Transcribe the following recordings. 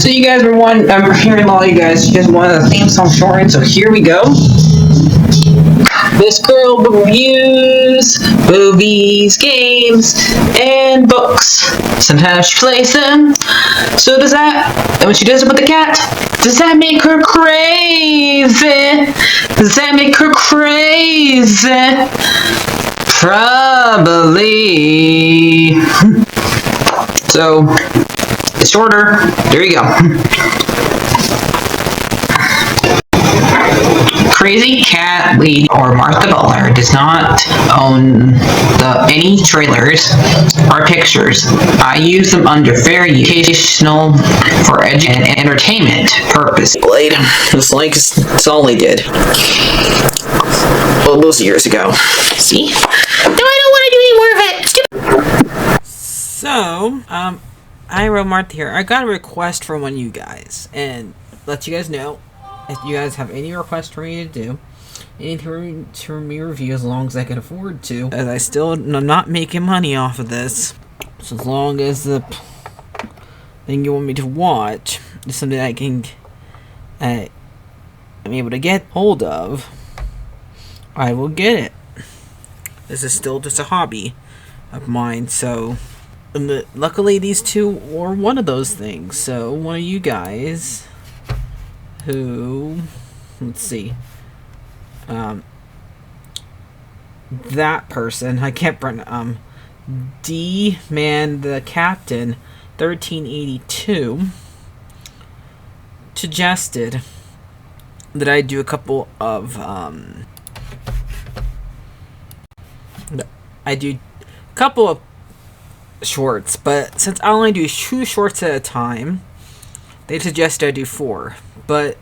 So you guys were I'm hearing a lot of you guys wanted a theme song short, so here we go. This girl reviews movies, games, and books. Sometimes she plays them. So does that, and when she does it with the cat, does that make her crazy? Does that make her crazy? Probably. So, it's shorter. There you go. CrazyCatLady or Martha Butler does not own any trailers or pictures. I use them under fair educational for and entertainment purpose. Blade, it's like it's all they did. Well, those years ago. See? No, I don't want to do any more of it. So, I wrote Martha here. I got a request from one of you guys, and let you guys know. If you guys have any requests for me to do, anything to me review as long as I can afford to, as I still am not making money off of this. So as long as the thing you want me to watch is something I can, I'm able to get hold of, I will get it. This is still just a hobby of mine, so luckily these two were one of those things. So one of you guys who, let's see, that person, I can't pronounce, D-Man the Captain 1382 suggested that I do a couple of, shorts, but since I only do 2 shorts at a time, they suggested I do 4, but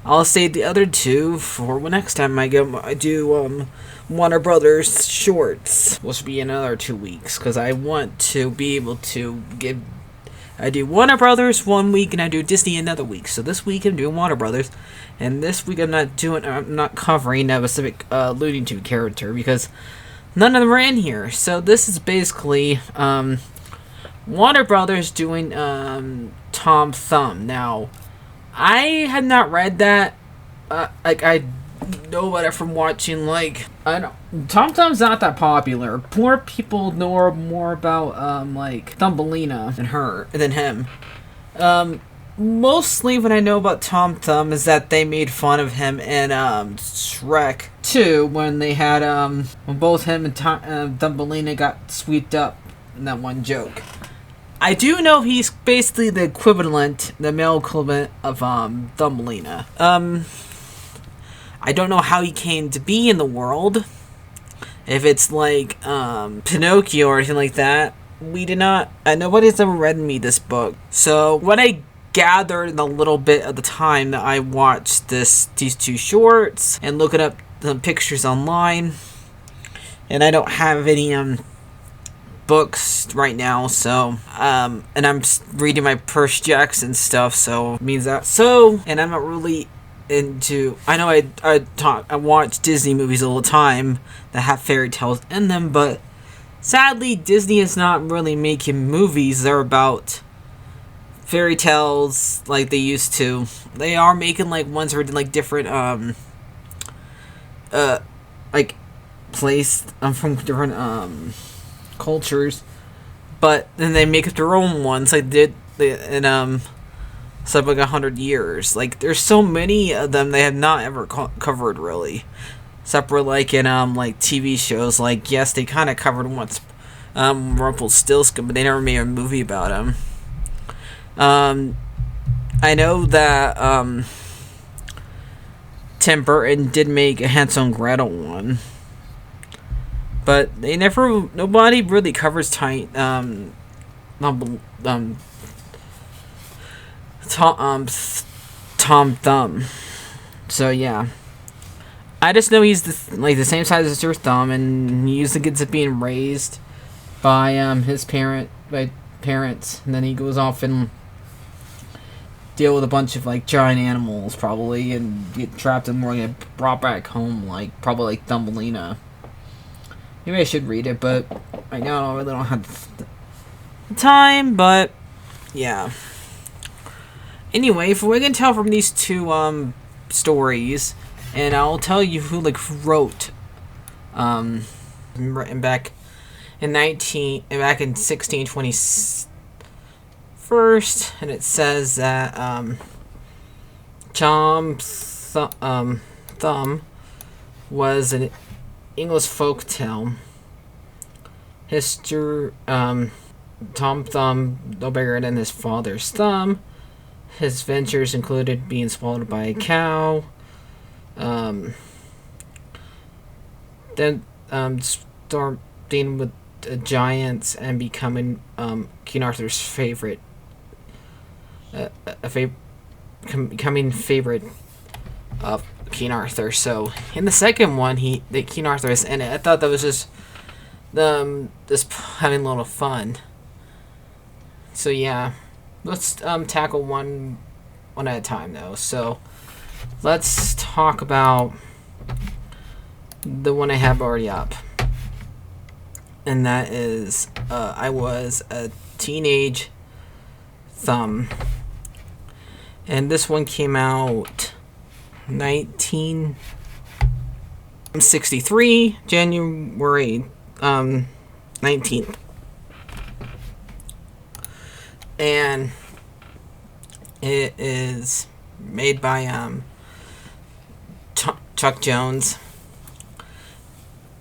I'll save the other 2 for next time I do Warner Brothers shorts, which will be another 2 weeks, because I want to be able to I do Warner Brothers 1 week and I do Disney another week. So this week I'm doing Warner Brothers, and this week I'm not covering a specific Looney Tunes character because none of them are in here. So this is basically Warner Brothers doing Tom Thumb. Now, I had not read that. I know about it from watching, Tom Thumb's not that popular. More people know more about Thumbelina than him. Mostly what I know about Tom Thumb is that they made fun of him in Shrek 2 when they had when both him and Thumbelina got swept up in that one joke. I do know he's basically the male equivalent of Thumbelina. I don't know how he came to be in the world. If it's like Pinocchio or anything like that. Nobody's ever read me this book. So what I gathered in a little bit of the time that I watched these 2 shorts and looking up the pictures online, and I don't have any books right now, so and I'm reading my Percy Jackson stuff, so it means that. So, and I'm not really into, I know I watch Disney movies all the time that have fairy tales in them, but sadly Disney is not really making movies that are about fairy tales like they used to. They are making ones where they're different place from different cultures, but then they make up their own ones like they did in stuff 100 years. There's so many of them they have not ever covered really, except for in TV shows. Yes, they kind of covered once Rumpelstiltskin, but they never made a movie about him. I know that Tim Burton did make a Hansel and Gretel one, but nobody really covers Tom Thumb. So yeah, I just know he's the same size as your thumb, and he usually gets it being raised by his parents, and then he goes off and deal with a bunch of giant animals probably, and get trapped and more get brought back home, probably Thumbelina. Maybe I should read it, but right now I really don't have the time. But yeah. Anyway, if we can tell from these two stories, and I'll tell you who wrote written back in 1620 first, and it says that Thumb was an English folk tale. Tom Thumb, no bigger than his father's thumb. His ventures included being swallowed by a cow, then starting with giants and becoming King Arthur's favorite, becoming favorite of King Arthur. So in the second one, King Arthur is in it. I thought that was just having a little fun. So yeah, let's tackle one at a time though. So let's talk about the one I have already up, and that is I was a teenage Thumb, and this one came out 1963 January 19th, and it is made by Chuck Jones,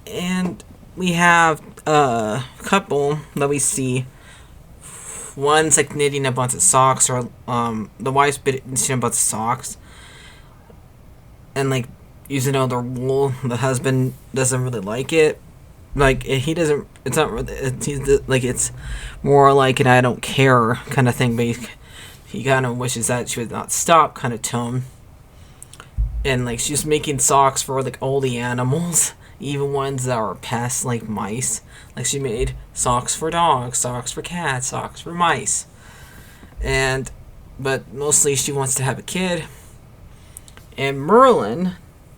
and we have a couple that we see. One's knitting a bunch of socks, or the wife's knitting a bunch of socks, and using all their wool. The husband doesn't really like it. He doesn't. It's not really. It's more like an "I don't care" kind of thing. But he kind of wishes that she would not stop kind of tone. And she's making socks for all the animals, even ones that are pests like mice. She made socks for dogs, socks for cats, socks for mice. But mostly she wants to have a kid. And Merlin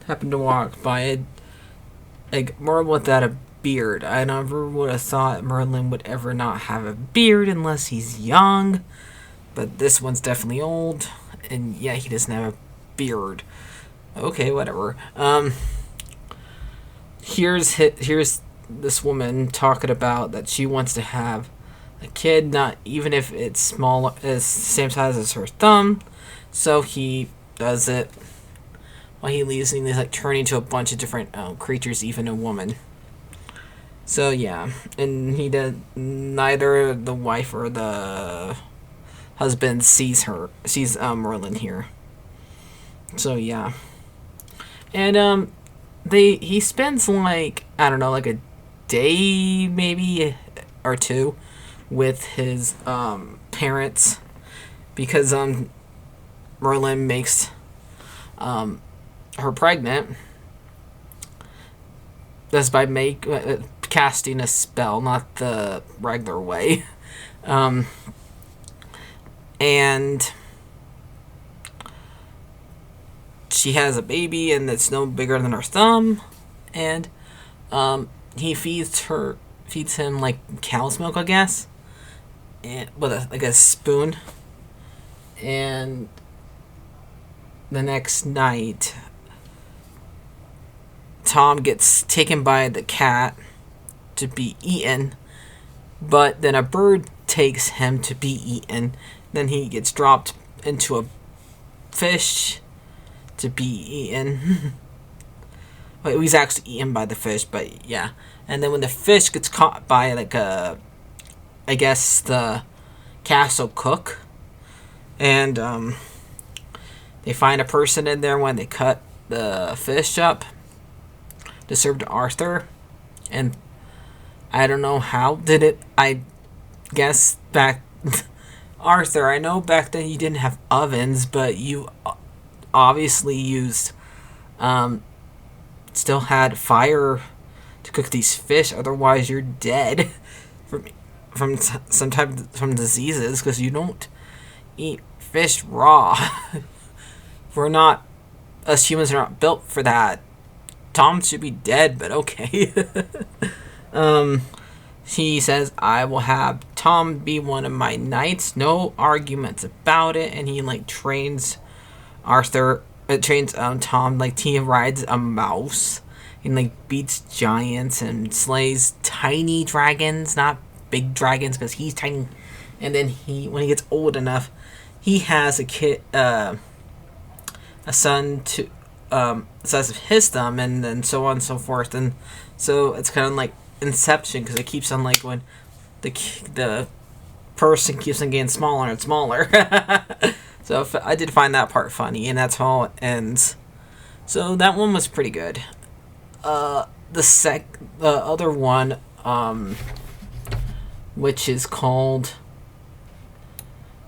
happened to walk by Merlin without a beard. I never would have thought Merlin would ever not have a beard unless he's young. But this one's definitely old. And yeah, he doesn't have a beard. Okay, whatever. Here's this woman talking about that she wants to have a kid, not even if it's small, as the same size as her thumb. So he does it. While he leaves, and he's turning into a bunch of different creatures, even a woman. So yeah, and he did. Neither the wife or the husband sees Merlin here. So yeah, and he spends I don't know, a day maybe or two with his parents, because Merlin makes her pregnant. That's by casting a spell, not the regular way. And she has a baby, and it's no bigger than her thumb. And he feeds him cow's milk, I guess, and with a spoon. And the next night, Tom gets taken by the cat to be eaten, but then a bird takes him to be eaten. Then he gets dropped into a fish to be eaten. Well, he's actually eaten by the fish, but yeah. And then when the fish gets caught by I guess the castle cook, and they find a person in there when they cut the fish up to serve to Arthur. And I don't know how did it. I guess back Arthur, I know back then you didn't have ovens, but you obviously used still had fire to cook these fish. Otherwise, you're dead from diseases, because you don't eat fish raw. Us humans are not built for that. Tom should be dead, but okay. he says, "I will have Tom be one of my knights. No arguments about it." And he like trains Arthur. Trains Tom like he rides a mouse and like beats giants and slays tiny dragons, not big dragons, because he's tiny. And then when he gets old enough, he has a son to the size of his thumb, and then so on and so forth. And so it's kind of like Inception, because it keeps on like when the person keeps on getting smaller and smaller. So I did find that part funny, and that's how it ends. So that one was pretty good. The other one, which is called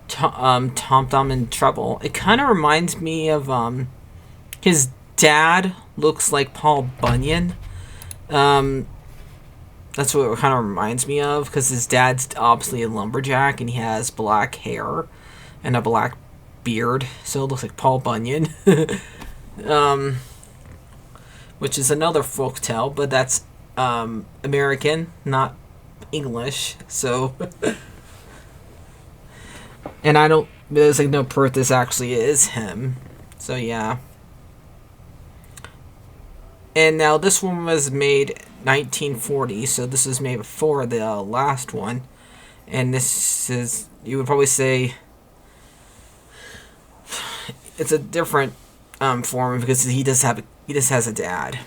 Tom Thumb in Trouble. It kind of reminds me of his dad looks like Paul Bunyan. That's what it kind of reminds me of, because his dad's obviously a lumberjack and he has black hair and a black beard, so it looks like Paul Bunyan. Which is another folk tale, but that's American, not English. So, and there's like no proof this actually is him. So yeah. And now this one was made 1940, so this was made before the last one. And this is, you would probably say, it's a different form, because he just has a dad,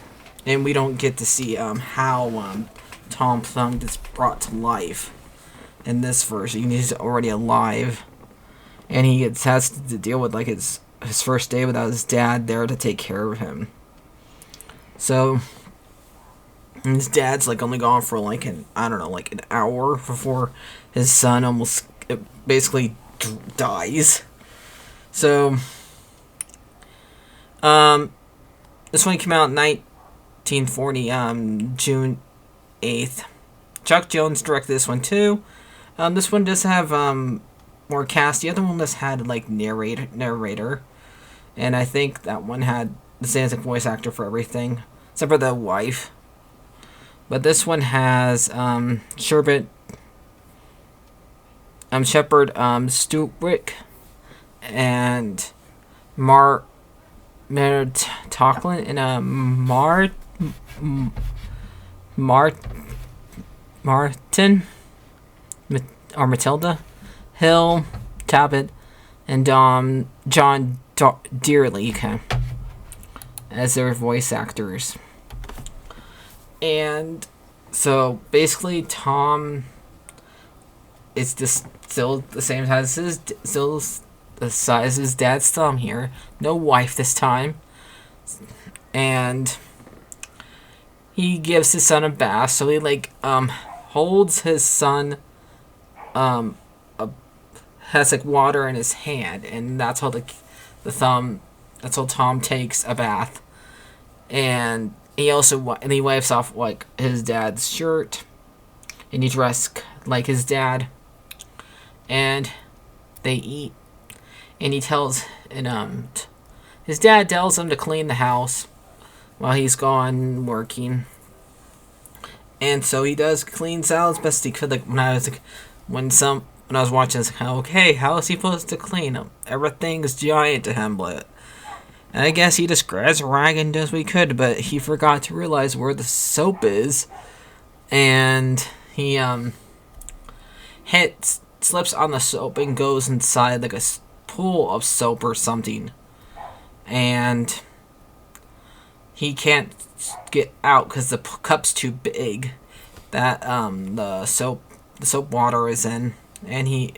and we don't get to see how Tom Thumb gets brought to life in this version. He's already alive, and he has to deal with like his first day without his dad there to take care of him. So his dad's like only gone for like an hour before his son almost basically dies. So this one came out in 1940, June 8th. Chuck Jones directed this one too. This one does have more cast. The other one just had like narrator, and I think that one had the same voice actor for everything except for the wife. But this one has Shepard Stewart and Maynard Tocklin and Martin or Matilda Hill Tabit and John Dearly as their voice actors. And so basically Tom is just still the same size as the size of his dad's thumb here. No wife this time. And he gives his son a bath, so he holds his son has like water in his hand, and that's how that's how Tom takes a bath. And he wipes off like his dad's shirt, and he dressed like his dad, and they eat. And his dad tells him to clean the house while he's gone working. And so he does, cleans out as best he could. Like when I was watching this, okay, how is he supposed to clean them? Everything's giant to him, but I guess he just grabs a rag and does what he could, but he forgot to realize where the soap is, and he slips on the soap and goes inside like a pool of soap or something, and he can't get out because the cup's too big that the soap water is in, and he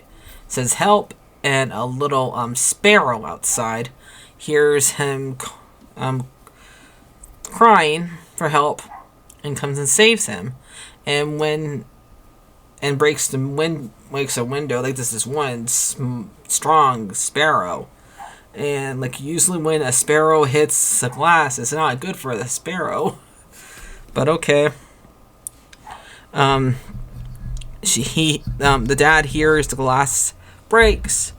says help, and a little sparrow outside hears him crying for help and comes and saves him, and breaks a window. Like this is one strong sparrow, and like usually when a sparrow hits the glass, it's not good for the sparrow. But okay. The dad hears the glass breaks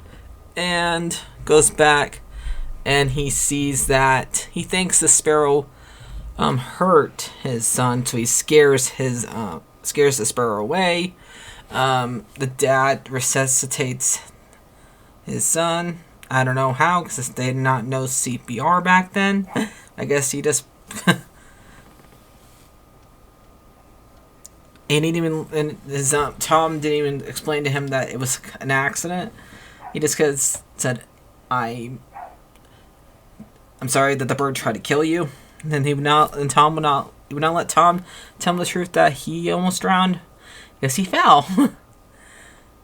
and goes back, and he sees that he thinks the sparrow hurt his son, so he scares his scares the sparrow away. The dad resuscitates his son. I don't know how, because they did not know CPR back then. I guess he just... and he didn't even... And his, Tom didn't even explain to him that it was an accident. He just said, I'm sorry that the bird tried to kill you. And then he would not let Tom tell him the truth that he almost drowned. Yes, he fell.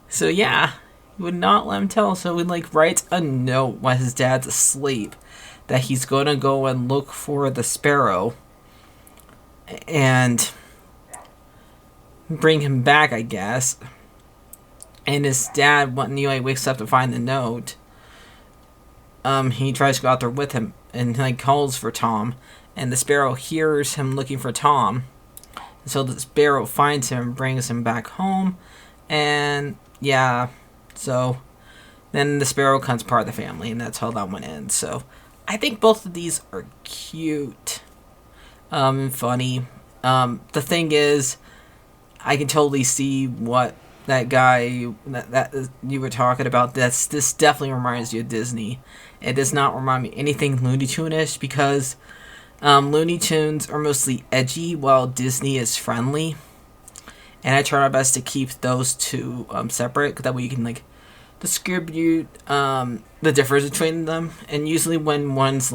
So yeah, he would not let him tell. So he writes a note while his dad's asleep that he's gonna go and look for the sparrow and bring him back, I guess. And his dad, when he wakes up to find the note, he tries to go out there with him and calls for Tom, and the sparrow hears him looking for Tom. And so the sparrow finds him and brings him back home, and yeah, so then the sparrow becomes part of the family, and that's how that one ends. So I think both of these are cute, and funny. The thing is, I can totally see what that guy that you were talking about. This definitely reminds you of Disney. It does not remind me anything Looney Tune-ish, because Looney Tunes are mostly edgy while Disney is friendly, and I try my best to keep those two separate, because that way you can distribute the difference between them. And usually when one's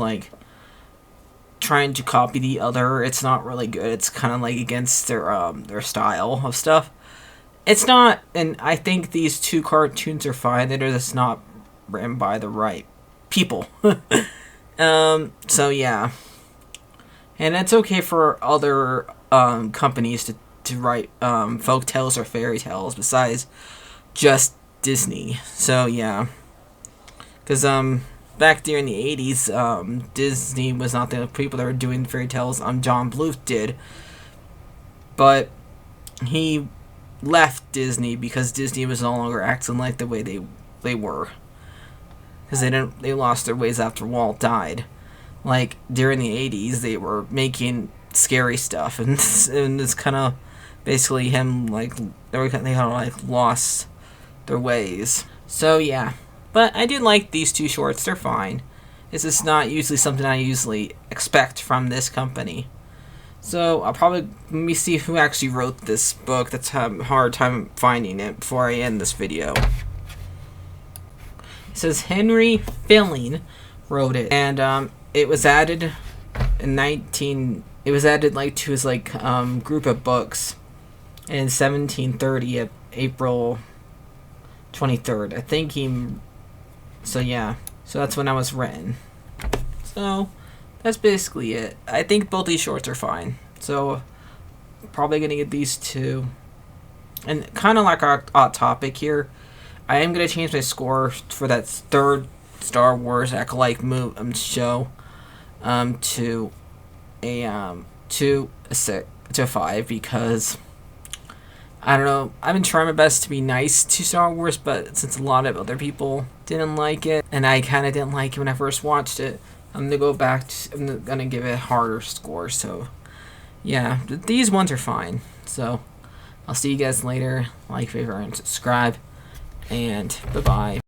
trying to copy the other, it's not really good. It's kind of against their style of stuff. It's not, and I think these two cartoons are fine. They're just not written by the right people. So yeah, and it's okay for other companies to write folk tales or fairy tales besides just Disney. So yeah, because back during the 80s, Disney was not the people that were doing fairy tales. John Bluth did, but he left Disney because Disney was no longer acting like the way they were, because they lost their ways after Walt died. During the 80s, they were making scary stuff, and it's kind of basically him they kind of lost their ways. So yeah, but I did like these two shorts. They're fine. It's just not usually something I usually expect from this company. So I'll probably, let me see who actually wrote this book. That's a hard time finding it before I end this video. It says Henry Filling wrote it, and it was added in it was added to his group of books in 1730 at April 23rd. I think so yeah, so that's when I was written. So that's basically it. I think both these shorts are fine. So probably gonna get these two. And kind of our topic here, I am gonna change my score for that third Star Wars Acolyte show to a 5, because I don't know, I've been trying my best to be nice to Star Wars, but since a lot of other people didn't like it, and I kind of didn't like it when I first watched it, I'm gonna go back I'm gonna give it a harder score. So yeah, these ones are fine. So I'll see you guys later. Like, favorite, and subscribe, and bye bye.